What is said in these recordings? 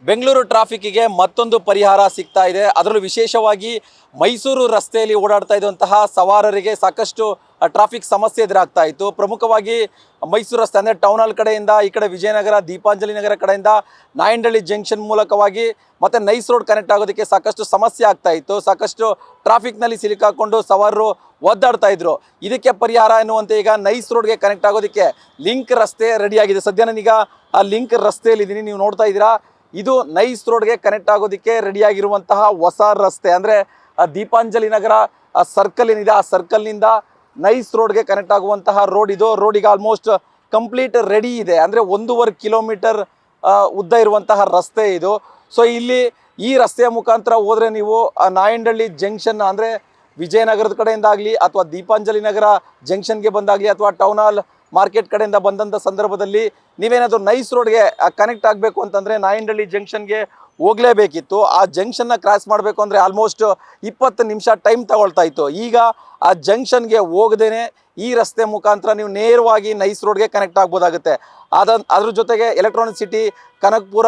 ಬೆಂಗಳೂರು ಟ್ರಾಫಿಕ್ಕಿಗೆ ಮತ್ತೊಂದು ಪರಿಹಾರ ಸಿಗ್ತಾ ಇದೆ. ಅದರಲ್ಲೂ ವಿಶೇಷವಾಗಿ ಮೈಸೂರು ರಸ್ತೆಯಲ್ಲಿ ಓಡಾಡ್ತಾ ಇದ್ದಂತಹ ಸವಾರರಿಗೆ ಸಾಕಷ್ಟು ಟ್ರಾಫಿಕ್ ಸಮಸ್ಯೆ ಎದುರಾಗ್ತಾ ಇತ್ತು. ಪ್ರಮುಖವಾಗಿ ಮೈಸೂರು ರಸ್ತೆ ಅಂದರೆ ಟೌನ್ ಹಾಲ್ ಕಡೆಯಿಂದ ಈ ಕಡೆ ವಿಜಯನಗರ, ದೀಪಾಂಜಲಿ ನಗರ ಕಡೆಯಿಂದ ನಾಯಂಡಹಳ್ಳಿ ಜಂಕ್ಷನ್ ಮೂಲಕವಾಗಿ ಮತ್ತು ನೈಸ್ ರೋಡ್ ಕನೆಕ್ಟ್ ಆಗೋದಕ್ಕೆ ಸಾಕಷ್ಟು ಸಮಸ್ಯೆ ಆಗ್ತಾ ಇತ್ತು. ಸಾಕಷ್ಟು ಟ್ರಾಫಿಕ್ನಲ್ಲಿ ಸಿಲುಕಾಕೊಂಡು ಸವಾರರು ಒದ್ದಾಡ್ತಾ ಇದ್ರು. ಇದಕ್ಕೆ ಪರಿಹಾರ ಎನ್ನುವಂತೆ ಈಗ ನೈಸ್ ರೋಡ್ಗೆ ಕನೆಕ್ಟ್ ಆಗೋದಕ್ಕೆ ಲಿಂಕ್ ರಸ್ತೆ ರೆಡಿಯಾಗಿದೆ. ಸದ್ಯ ನಾನೀಗ ಆ ಲಿಂಕ್ ರಸ್ತೆಯಲ್ಲಿದ್ದೀನಿ, ನೀವು ನೋಡ್ತಾ ಇದ್ದೀರಾ. ಇದು ನೈಸ್ ರೋಡ್ಗೆ ಕನೆಕ್ಟ್ ಆಗೋದಕ್ಕೆ ರೆಡಿಯಾಗಿರುವಂತಹ ಹೊಸ ರಸ್ತೆ. ಅಂದರೆ ದೀಪಾಂಜಲಿ ನಗರ ಸರ್ಕಲ್ ಏನಿದೆ, ಆ ಸರ್ಕಲ್ನಿಂದ ನೈಸ್ ರೋಡ್ಗೆ ಕನೆಕ್ಟ್ ಆಗುವಂತಹ ರೋಡ್ ಇದು. ರೋಡಿಗೆ ಆಲ್ಮೋಸ್ಟ್ ಕಂಪ್ಲೀಟ್ ರೆಡಿ ಇದೆ. ಅಂದರೆ 1.5 ಕಿಲೋಮೀಟರ್ ಉದ್ದ ಇರುವಂತಹ ರಸ್ತೆ ಇದು. ಸೊ ಇಲ್ಲಿ ಈ ರಸ್ತೆಯ ಮುಖಾಂತರ ಹೋದರೆ ನೀವು ನಾಯಂಡಹಳ್ಳಿ ಜಂಕ್ಷನ್ ಅಂದರೆ ವಿಜಯನಗರದ ಕಡೆಯಿಂದ ಆಗಲಿ ಅಥವಾ ದೀಪಾಂಜಲಿ ನಗರ ಜಂಕ್ಷನ್ಗೆ ಬಂದಾಗಲಿ ಅಥವಾ ಟೌನ್ ಹಾಲ್ ಮಾರ್ಕೆಟ್ ಕಡೆಯಿಂದ ಬಂದಂಥ ಸಂದರ್ಭದಲ್ಲಿ ನೀವೇನಾದರೂ ನೈಸ್ ರೋಡ್ಗೆ ಕನೆಕ್ಟ್ ಆಗಬೇಕು ಅಂತಂದರೆ ನಾಯಂಡಹಳ್ಳಿ ಜಂಕ್ಷನ್ಗೆ ಹೋಗಲೇಬೇಕಿತ್ತು. ಆ ಜಂಕ್ಷನ್ನ ಕ್ರಾಸ್ ಮಾಡಬೇಕು ಅಂದರೆ ಆಲ್ಮೋಸ್ಟ್ 20 ನಿಮಿಷ ಟೈಮ್ ತಗೊಳ್ತಾ ಇತ್ತು. ಈಗ ಆ ಜಂಕ್ಷನ್ಗೆ ಹೋಗದೇನೆ ಈ ರಸ್ತೆ ಮುಖಾಂತರ ನೀವು ನೇರವಾಗಿ ನೈಸ್ ರೋಡ್ಗೆ ಕನೆಕ್ಟ್ ಆಗ್ಬೋದಾಗುತ್ತೆ. ಅದ್ರ ಜೊತೆಗೆ ಎಲೆಕ್ಟ್ರಾನಿಕ್ ಸಿಟಿ, ಕನಕಪುರ,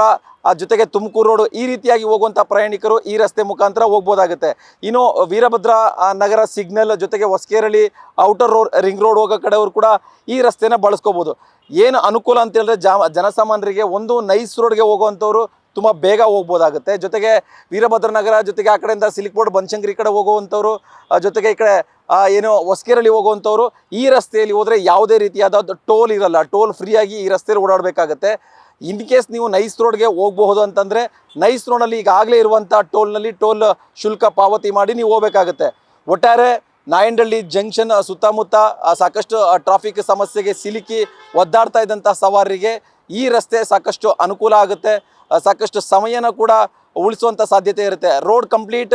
ಜೊತೆಗೆ ತುಮಕೂರು ರೋಡು ಈ ರೀತಿಯಾಗಿ ಹೋಗುವಂಥ ಪ್ರಯಾಣಿಕರು ಈ ರಸ್ತೆ ಮುಖಾಂತರ ಹೋಗ್ಬೋದಾಗುತ್ತೆ. ಇನ್ನು ವೀರಭದ್ರ ನಗರ ಸಿಗ್ನಲ್ ಜೊತೆಗೆ ಹೊಸಕೇರಳಿ ಔಟರ್ ರೋಡ್ ರಿಂಗ್ ರೋಡ್ ಹೋಗೋ ಕಡೆಯವರು ಕೂಡ ಈ ರಸ್ತೆನ ಬಳಸ್ಕೋಬೋದು. ಏನು ಅನುಕೂಲ ಅಂತ ಹೇಳಿದ್ರೆ ಜನಸಾಮಾನ್ಯರಿಗೆ ಒಂದು ನೈಸ್ ರೋಡ್ಗೆ ಹೋಗುವಂಥವ್ರು ತುಂಬ ಬೇಗ ಹೋಗ್ಬೋದಾಗುತ್ತೆ. ಜೊತೆಗೆ ವೀರಭದ್ರ ನಗರ ಜೊತೆಗೆ ಆ ಕಡೆಯಿಂದ ಸಿಲಿಕ್ಬೋರ್ಡ್ ಬನಶಂಕರಿ ಕಡೆ ಹೋಗುವಂಥವ್ರು, ಜೊತೆಗೆ ಈ ಕಡೆ ಏನು ಹೊಸಕೇರಳಿ ಹೋಗುವಂಥವ್ರು ಈ ರಸ್ತೆಯಲ್ಲಿ ಹೋದರೆ ಯಾವುದೇ ರೀತಿಯಾದ ಟೋಲ್ ಇರಲ್ಲ. ಟೋಲ್ ಫ್ರೀಯಾಗಿ ಈ ರಸ್ತೆಯಲ್ಲಿ ಓಡಾಡಬೇಕಾಗತ್ತೆ. ಇನ್ ಕೇಸ್ ನೀವು ನೈಸ್ ರೋಡ್ಗೆ ಹೋಗಬಹುದು ಅಂತಂದರೆ ನೈಸ್ ರೋಡಲ್ಲಿ ಈಗಾಗಲೇ ಇರುವಂಥ ಟೋಲ್ನಲ್ಲಿ ಟೋಲ್ ಶುಲ್ಕ ಪಾವತಿ ಮಾಡಿ ನೀವು ಹೋಗಬೇಕಾಗತ್ತೆ. ಒಟ್ಟಾರೆ ನಾಯಂಡಹಳ್ಳಿ ಜಂಕ್ಷನ್ ಸುತ್ತಮುತ್ತ ಸಾಕಷ್ಟು ಟ್ರಾಫಿಕ್ ಸಮಸ್ಯೆಗೆ ಸಿಲುಕಿ ಒದ್ದಾಡ್ತಾ ಇದ್ದಂಥ ಸವಾರರಿಗೆ ಈ ರಸ್ತೆ ಸಾಕಷ್ಟು ಅನುಕೂಲ ಆಗುತ್ತೆ. ಸಾಕಷ್ಟು ಸಮಯನ ಕೂಡ ಉಳಿಸುವಂಥ ಸಾಧ್ಯತೆ ಇರುತ್ತೆ. ರೋಡ್ ಕಂಪ್ಲೀಟ್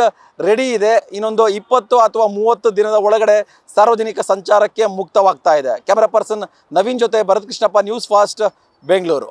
ರೆಡಿ ಇದೆ. ಇನ್ನೊಂದು 20 ಅಥವಾ 30 ದಿನದ ಒಳಗಡೆ ಸಾರ್ವಜನಿಕ ಸಂಚಾರಕ್ಕೆ ಮುಕ್ತವಾಗ್ತಾ ಇದೆ. ಕ್ಯಾಮರಾ ಪರ್ಸನ್ ನವೀನ್ ಜೊತೆ ಭರತ್ ಕೃಷ್ಣಪ್ಪ, ನ್ಯೂಸ್ ಫಾಸ್ಟ್, ಬೆಂಗಳೂರು.